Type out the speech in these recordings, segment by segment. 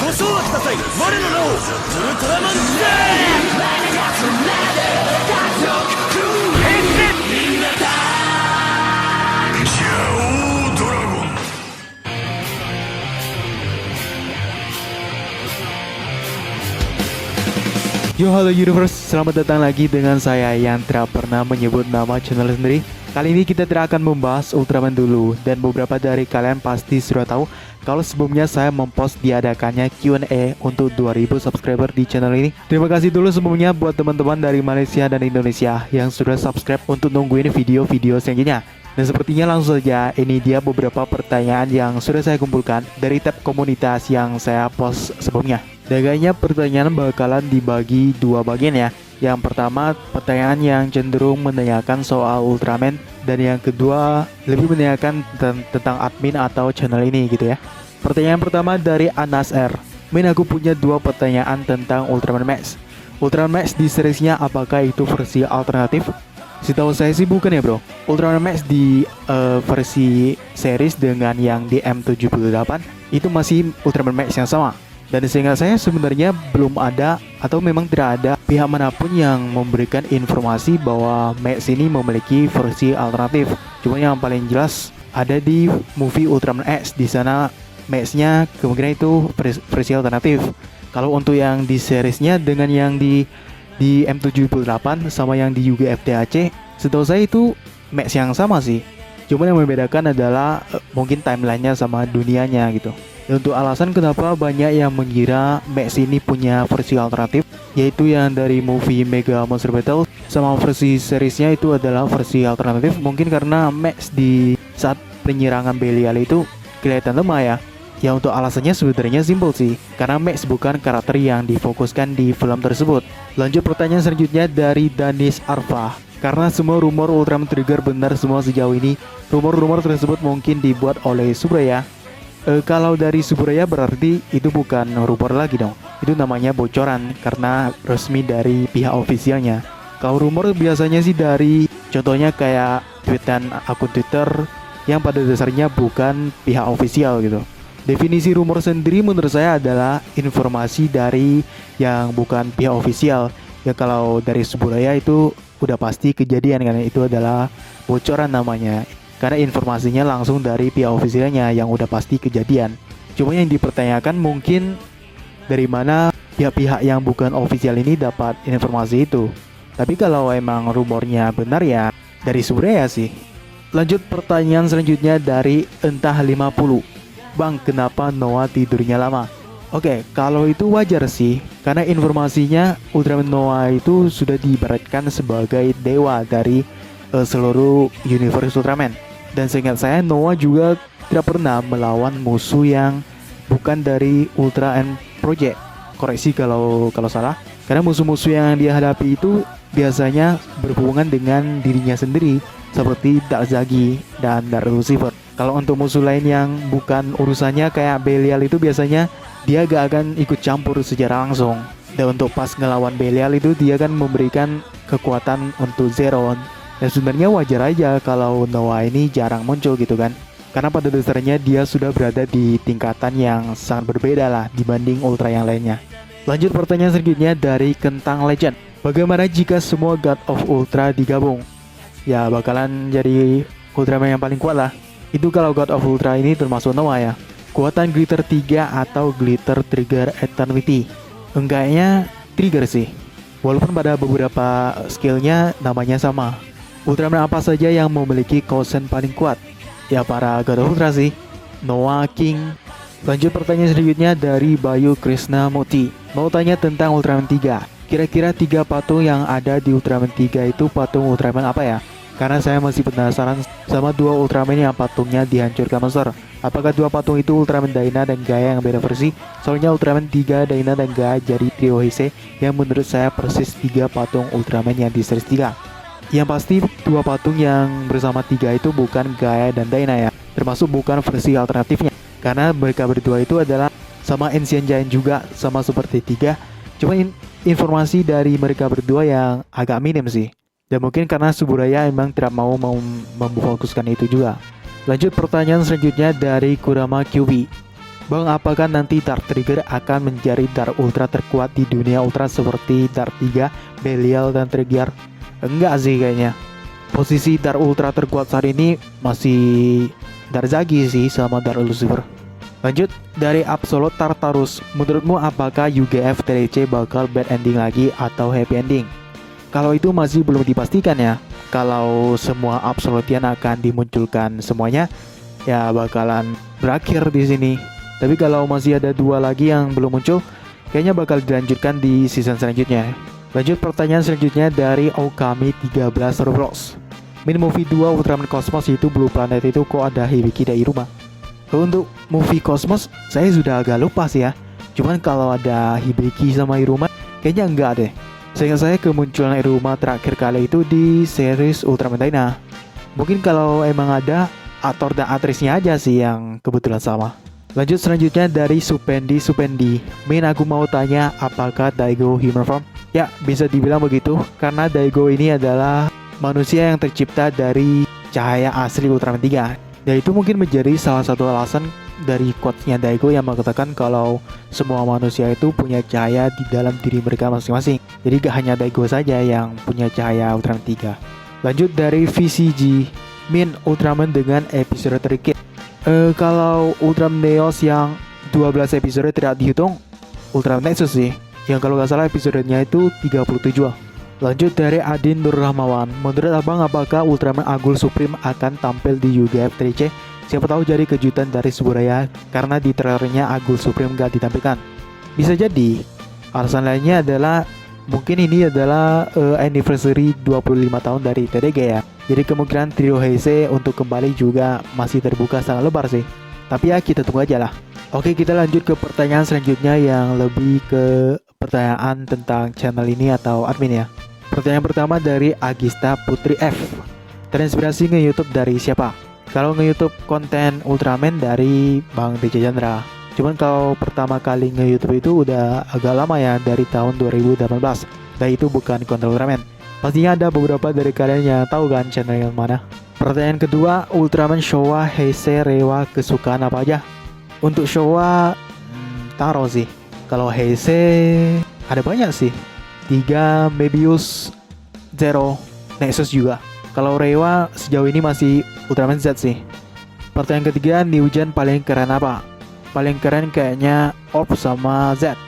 Yo, halo Universe, selamat datang lagi dengan saya yang tidak pernah menyebut nama channel sendiri. Kali ini kita tidak akan membahas Ultraman dulu, dan beberapa dari kalian pasti sudah tahu kalau sebelumnya saya mempost diadakannya Q&A untuk 2000 subscriber di channel ini. Terima kasih dulu sebelumnya buat teman-teman dari Malaysia dan Indonesia yang sudah subscribe untuk nungguin video-video selanjutnya. Dan sepertinya langsung saja, ini dia beberapa pertanyaan yang sudah saya kumpulkan dari tab komunitas yang saya post sebelumnya. Dan kayaknya pertanyaan bakalan dibagi dua bagian ya. Yang pertama, pertanyaan yang cenderung menanyakan soal Ultraman, dan yang kedua lebih menanyakan tentang admin atau channel ini gitu ya. Pertanyaan pertama dari Anas R. Min, aku punya dua pertanyaan tentang Ultraman Max. Ultraman Max di seriesnya apakah itu versi alternatif? Setahu saya sih bukan ya bro. Ultraman Max di versi series dengan yang di M78 itu masih Ultraman Max yang sama. Dan seingat saya sebenarnya belum ada atau memang tidak ada pihak manapun yang memberikan informasi bahwa Max ini memiliki versi alternatif. Cuma yang paling jelas ada di movie Ultraman X, di sana Max-nya kemungkinan itu versi alternatif. Kalau untuk yang di seriesnya dengan yang di M78 sama yang di Yuga FTAC, setahu saya itu Max yang sama sih. Cuma yang membedakan adalah mungkin timelinenya sama dunianya gitu. Dan untuk alasan kenapa banyak yang mengira Max ini punya versi alternatif, yaitu yang dari movie Mega Monster Battle sama versi seriesnya itu adalah versi alternatif. Mungkin karena Max di saat penyerangan Belial itu kelihatan lemah ya. Ya untuk alasannya sebenarnya simpel sih, karena Max bukan karakter yang difokuskan di film tersebut. Lanjut pertanyaan selanjutnya dari Danis Arfa. Karena semua rumor Ultraman Trigger benar semua sejauh ini, rumor-rumor tersebut mungkin dibuat oleh Subraya. Kalau dari Subraya berarti itu bukan rumor lagi dong. Itu namanya bocoran karena resmi dari pihak ofisialnya. Kalau rumor biasanya sih dari contohnya kayak tweetan akun Twitter yang pada dasarnya bukan pihak ofisial gitu. Definisi rumor sendiri menurut saya adalah informasi dari yang bukan pihak ofisial. Ya kalau dari Subraya itu udah pasti kejadian karena itu adalah bocoran namanya. Karena informasinya langsung dari pihak ofisialnya yang udah pasti kejadian. Cuma yang dipertanyakan mungkin dari mana pihak-pihak yang bukan ofisial ini dapat informasi itu. Tapi kalau emang rumornya benar ya dari Subraya sih. Lanjut pertanyaan selanjutnya dari Entah 50. Bang, kenapa Noah tidurnya lama? Oke, kalau itu wajar sih, karena informasinya Ultraman Noah itu sudah diibaratkan sebagai dewa dari seluruh universe Ultraman. Dan seingat saya Noah juga tidak pernah melawan musuh yang bukan dari Ultra N Project. Koreksi kalau salah. Karena musuh-musuh yang dia hadapi itu biasanya berhubungan dengan dirinya sendiri, seperti Dark Zagi dan Dark Lucifer. Kalau untuk musuh lain yang bukan urusannya kayak Belial itu biasanya dia gak akan ikut campur secara langsung. Dan untuk pas ngelawan Belial itu dia kan memberikan kekuatan untuk Zero. Dan sebenarnya wajar aja kalau Noah ini jarang muncul gitu kan. Karena pada dasarnya dia sudah berada di tingkatan yang sangat berbeda lah dibanding Ultra yang lainnya. Lanjut pertanyaan selanjutnya dari Kentang Legend. Bagaimana jika semua God of Ultra digabung? Ya bakalan jadi Ultraman yang paling kuat lah. Itu kalau God of Ultra ini termasuk Noah ya. Kuatan Glitter 3 atau Glitter Trigger Eternity. Enggaknya Trigger sih. Walaupun pada beberapa skillnya namanya sama. Ultraman apa saja yang memiliki kosen paling kuat? Ya para God of Ultra sih. Noah, King. Lanjut pertanyaan selanjutnya dari Bayu Krishna Moti. Mau tanya tentang Ultraman 3. Kira-kira 3 patung yang ada di Ultraman 3 itu patung Ultraman apa ya? Karena saya masih penasaran sama 2 Ultraman yang patungnya dihancurkan monster. Apakah 2 patung itu Ultraman Dyna dan Gaia yang beda versi? Soalnya Ultraman 3, Dyna dan Gaia jadi trio Heisei yang menurut saya persis 3 patung Ultraman yang di series 3. Yang pasti 2 patung yang bersama 3 itu bukan Gaia dan Dyna ya. Termasuk bukan versi alternatifnya. Karena mereka berdua itu adalah sama Ancient Giant juga, sama seperti 3. Cuma informasi dari mereka berdua yang agak minim sih. Dan mungkin karena Subraya emang tidak mau memfokuskan itu juga. Lanjut pertanyaan selanjutnya dari Kurama QB. Bang, apakah nanti Dark Trigger akan menjadi Dark Ultra terkuat di dunia Ultra seperti Dark 3, Belial, dan Trigger? Enggak sih kayaknya. Posisi Dark Ultra terkuat saat ini masih Dark Zagi sih sama Dark Lucifer. Lanjut dari Absolute Tartarus, menurutmu apakah UGF TDC bakal bad ending lagi atau happy ending? Kalau itu masih belum dipastikan ya. Kalau semua Absolutian akan dimunculkan semuanya, ya bakalan berakhir di sini. Tapi kalau masih ada 2 lagi yang belum muncul, kayaknya bakal dilanjutkan di season selanjutnya. Lanjut pertanyaan selanjutnya dari Okami 13 Roblox. Min movie 2 Ultraman Cosmos itu Blue Planet itu kok ada Hibiki dari rumah? Untuk movie Cosmos saya sudah agak lupa sih ya. Cuman kalau ada Hibiki sama Iruma kayaknya enggak deh. Seingat saya kemunculan Iruma terakhir kali itu di series Ultraman Dyna. Mungkin kalau emang ada, aktor dan aktrisnya aja sih yang kebetulan sama. Lanjut selanjutnya dari Supendi. Min, aku mau tanya apakah Daigo human form? Ya, bisa dibilang begitu karena Daigo ini adalah manusia yang tercipta dari cahaya asli Ultraman 3. Dan itu mungkin menjadi salah satu alasan dari quotes-nya Daigo yang mengatakan kalau semua manusia itu punya cahaya di dalam diri mereka masing-masing. Jadi gak hanya Daigo saja yang punya cahaya Ultraman 3. Lanjut dari VCG. Min, Ultraman dengan episode terkait. Kalau Ultraman Neos yang 12 episode tidak dihitung, Ultraman Nexus sih, yang kalau nggak salah episodenya itu 37. Lanjut dari Adin Nur Rahmawan. Menurut abang apakah Ultraman Agul Supreme akan tampil di UGF 3C? Siapa tahu jadi kejutan dari Suburaya karena di trailernya Agul Supreme gak ditampilkan. Bisa jadi. Alasan lainnya adalah mungkin ini adalah anniversary 25 tahun dari TDG ya. Jadi kemungkinan trio Heisei untuk kembali juga masih terbuka sangat lebar sih. Tapi ya kita tunggu aja lah. Oke, kita lanjut ke pertanyaan selanjutnya yang lebih ke pertanyaan tentang channel ini atau admin ya. Pertanyaan pertama dari Agista Putri F. Terinspirasi nge-YouTube dari siapa? Kalau nge-YouTube konten Ultraman dari Bang DJ Chandra. Cuman kalau pertama kali nge-YouTube itu udah agak lama ya, dari tahun 2018. Dan itu bukan konten Ultraman. Pastinya ada beberapa dari kalian yang tahu kan channel yang mana. Pertanyaan kedua, Ultraman Showa Heisei Reiwa kesukaan apa aja? Untuk Showa Taro sih. Kalau Heisei ada banyak sih. 3, Mebius, Zero, Nexus juga. Kalau Reiwa sejauh ini masih Ultraman Z sih. Pertanyaan ketiga, Newgen paling keren apa? Paling keren kayaknya Orb sama Z.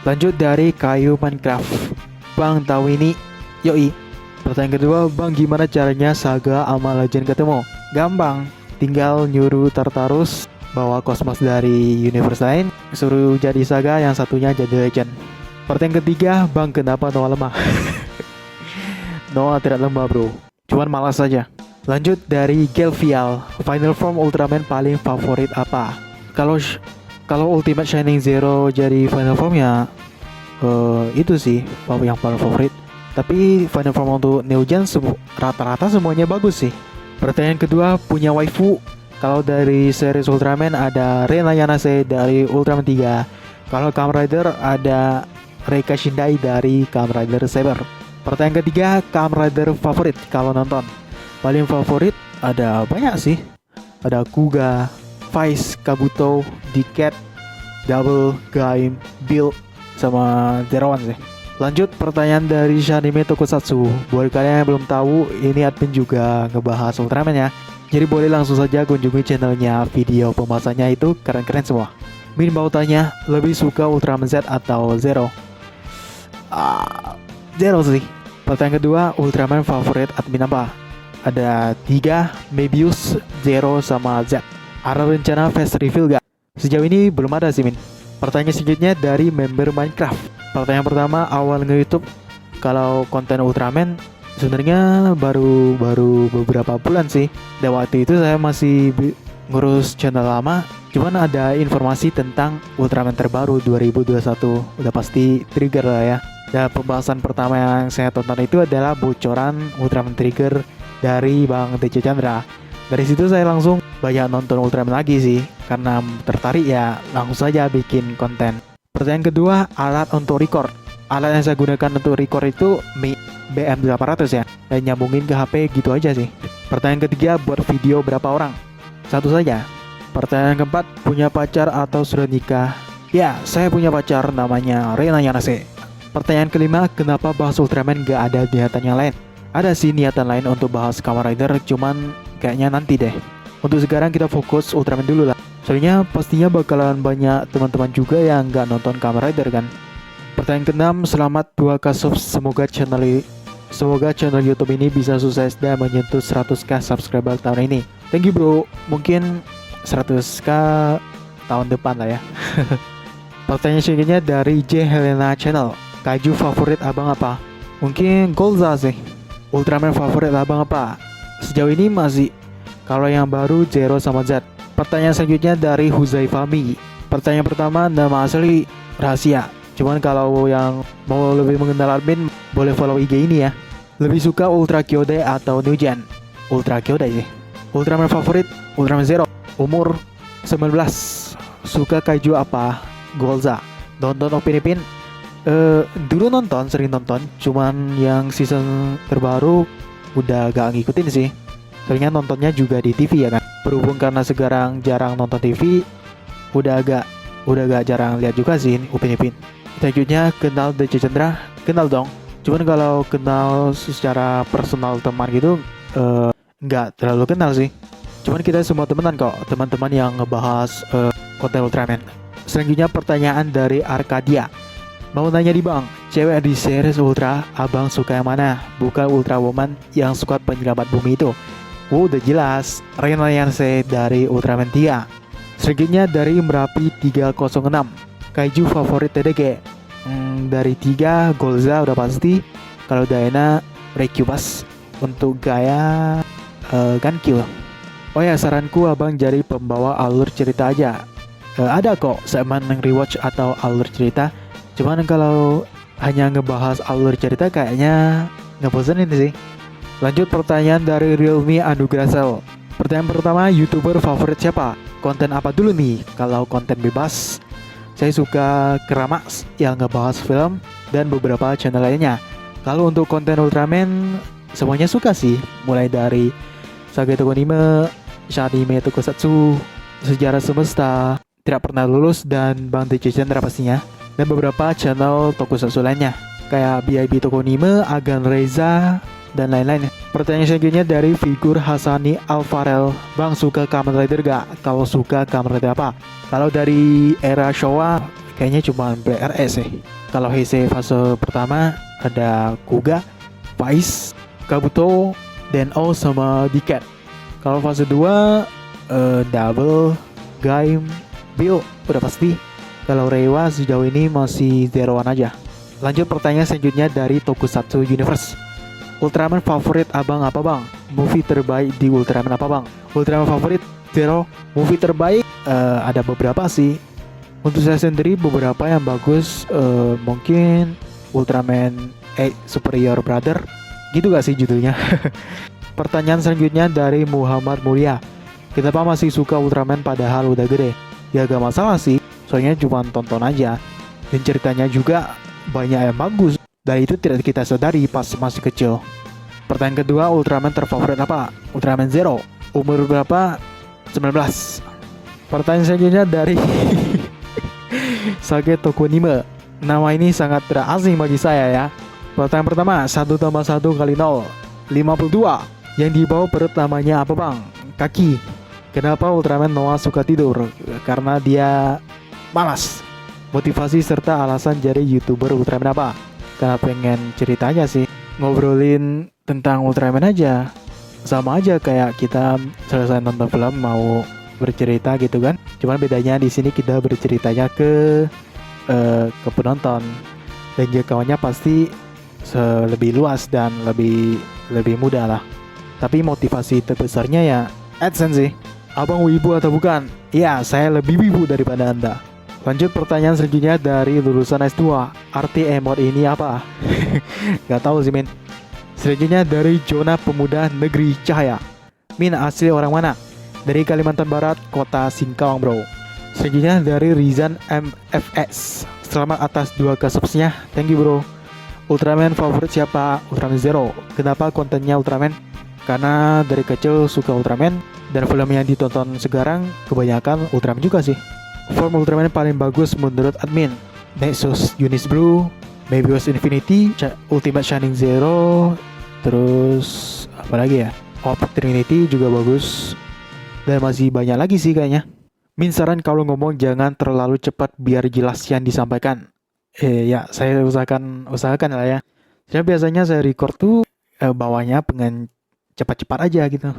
Lanjut dari Kayu Minecraft. Bang tahu ini? Yoi. Pertanyaan kedua, Bang gimana caranya Saga sama Legend ketemu? Gampang, tinggal nyuruh Tartarus bawa kosmos dari universe lain, suruh jadi Saga, yang satunya jadi Legend. Pertanyaan ketiga, Bang kenapa Noah lemah? Noah tidak lemah bro, cuman malas saja. Lanjut dari Gelfial. Final form Ultraman paling favorit apa? Kalau Ultimate Shining Zero jadi final form ya itu sih yang paling favorit. Tapi final form untuk Newgen rata-rata semuanya bagus sih. Pertanyaan kedua, punya waifu? Kalau dari series Ultraman ada Rena Yanase dari Ultraman 3. Kalau Kamen Rider ada Reika Shindai dari Kamen Rider Saber. Pertanyaan ketiga, Kamen Rider favorit kalau nonton? Paling favorit ada banyak sih. Ada Kuga, Vice, Kabuto, Diket, Double, Gaim, Build, sama Zero One sih. Lanjut pertanyaan dari Shanime Tokusatsu. Buat kalian yang belum tahu, ini admin juga ngebahas Ultraman ya. Jadi boleh langsung saja kunjungi channelnya, video pembahasannya itu keren-keren semua. Min mau tanya, lebih suka Ultraman Z atau Zero? Zero sih. Pertanyaan kedua, Ultraman favorit admin apa? Ada 3, Mebius, Zero, sama Z. Ada rencana face reveal gak? Sejauh ini belum ada sih Min. Pertanyaan selanjutnya dari member Minecraft. Pertanyaan pertama, awal nge-YouTube kalau konten Ultraman sebenarnya baru beberapa bulan sih. Dan waktu itu saya masih ngurus channel lama. Cuman ada informasi tentang Ultraman terbaru 2021. Udah pasti Trigger lah ya. Dan pembahasan pertama yang saya tonton itu adalah bocoran Ultraman Trigger dari Bang DJ Chandra. Dari situ saya langsung banyak nonton Ultraman lagi sih, karena tertarik ya langsung saja bikin konten. Pertanyaan kedua, alat untuk record. Alat yang saya gunakan untuk record itu BM800 ya, dan nyambungin ke HP gitu aja sih. Pertanyaan ketiga, buat video berapa orang? Satu saja. Pertanyaan keempat, punya pacar atau sudah nikah? Ya, saya punya pacar namanya Rena Yanase. Pertanyaan kelima, kenapa bahas Ultraman gak ada niatan yang lain? Ada sih niatan lain untuk bahas Kamen Rider, cuman kayaknya nanti deh. Untuk sekarang kita fokus Ultraman dulu lah. Soalnya pastinya bakalan banyak teman-teman juga yang gak nonton Kamen Rider kan. Pertanyaan keenam, selamat 2K sub, semoga channel YouTube ini bisa sukses dan menyentuh 100k subscriber tahun ini. Thank you bro, mungkin 100k tahun depan lah ya. Pertanyaan selanjutnya dari J Helena Channel. Kaiju favorit abang apa? Mungkin Golza sih. Ultraman favorit abang apa? Sejauh ini masih kalau yang baru Zero sama Z. Pertanyaan selanjutnya dari Huzaifami. Pertanyaan pertama, nama asli rahasia. Cuman kalau yang mau lebih mengenal admin, boleh follow IG ini ya. Lebih suka Ultra Kyodai atau New Gen? Ultra Kyodai sih. Ultraman favorit, Ultraman Zero. Umur 19. Suka kaiju apa? Golza. Nonton Opini Pin? Dulu sering nonton. Cuman yang season terbaru udah gak ngikutin sih. Soalnya nontonnya juga di TV ya kan. Berhubung karena sekarang jarang nonton TV, udah gak jarang lihat juga sih Opini Pin. Selanjutnya, kenal DC Chandra? Kenal dong. Cuman kalau kenal secara personal teman gitu, nggak terlalu kenal sih. Cuman kita semua temenan kok, teman-teman yang ngebahas konten Ultraman. Selanjutnya pertanyaan dari Arkadia. Mau nanya di bang, cewek di series Ultra, abang suka yang mana? Bukan Ultra Woman yang suka penyelamat bumi itu. Udah jelas, Rena Yanse dari Ultraman 3. Selanjutnya dari Merapi 306. Kaiju favorit TDG? Dari 3 Golza udah pasti. Kalau Daena Recubus. Untuk gaya Gankyu. Oh ya, saranku abang jadi pembawa alur cerita aja. Ada kok segmen rewatch atau alur cerita. Cuman kalau hanya ngebahas alur cerita kayaknya ngebosenin sih. Lanjut pertanyaan dari Realme Anugrasel. Pertanyaan pertama, YouTuber favorit siapa? Konten apa dulu nih? Kalau konten bebas, saya suka Keramax yang ngebahas film dan beberapa channel lainnya. Kalau untuk konten Ultraman, semuanya suka sih. Mulai dari Saga Tokonime, Shanime Tokusatsu, Sejarah Semesta, Tidak Pernah Lulus, dan Bang DC Chandra pastinya. Dan beberapa channel Tokusatsu lainnya kayak BIB Tokonime, Agan Reza, dan lain-lain. Pertanyaan selanjutnya dari figur Hasani Alvarel. Bang suka Kamen Rider gak? Kalau suka Kamen Rider apa? Kalau dari era Showa kayaknya cuma BRS sih. Kalau Heisei fase pertama ada Kuga, Vice, Kabuto, Den-O sama Diket. Kalau fase 2 Double, Gaim, Bill udah pasti. Kalau Reiwa sejauh ini masih Zero One aja. Lanjut pertanyaan selanjutnya dari Tokusatsu Universe. Ultraman favorit abang apa bang? Movie terbaik di Ultraman apa bang? Ultraman favorit Zero. Movie terbaik ada beberapa sih. Untuk saya sendiri beberapa yang bagus, mungkin Ultraman Superior Brother. Gitu gak sih judulnya? Pertanyaan selanjutnya dari Muhammad Mulia. Kenapa masih suka Ultraman padahal udah gede? Ya gak masalah sih, soalnya cuma tonton aja. Dan ceritanya juga banyak yang bagus. Dan itu tidak kita sadari pas masih kecil. Pertanyaan kedua, Ultraman terfavorit apa? Ultraman Zero. Umur berapa? 19. Pertanyaan selanjutnya dari Sage Tokonime. Nama ini sangat tidak asing bagi saya ya. Pertanyaan pertama, 1 tambah 1 kali 0 52. Yang di bawah perut namanya apa bang? Kaki. Kenapa Ultraman Noah suka tidur? Karena dia malas. Motivasi serta alasan jadi YouTuber Ultraman apa? Karena pengen ceritanya sih, ngobrolin tentang Ultraman aja. Sama aja kayak kita selesai nonton film mau bercerita gitu kan. Cuman bedanya di sini kita berceritanya ke penonton. Dan jangkauannya pasti lebih luas dan lebih mudah lah. Tapi motivasi terbesarnya ya AdSense sih. Abang wibu atau bukan? Ya, saya lebih wibu daripada Anda. Lanjut pertanyaan selanjutnya dari lulusan S2. Arti emot ini apa? Gak tahu sih min. Selanjutnya dari Zona Pemuda Negeri Cahaya. Min asli orang mana? Dari Kalimantan Barat, kota Singkawang bro. Selanjutnya dari Rizan MFS. Selamat atas 2 subsnya. Thank you bro. Ultraman favorit siapa? Ultraman Zero. Kenapa kontennya Ultraman? Karena dari kecil suka Ultraman. Dan film yang ditonton sekarang kebanyakan Ultraman juga sih. Form Ultraman yang paling bagus menurut admin: Nexus Unis Blue, Mebius Infinity, Ultimate Shining Zero, terus apa lagi ya? Optic Trinity juga bagus. Dan masih banyak lagi sih kayaknya. Min saran kalau ngomong jangan terlalu cepat biar jelas yang disampaikan. Ya saya usahakan lah ya. Saya biasanya saya record tuh bawahnya pengen cepat-cepat aja gitu.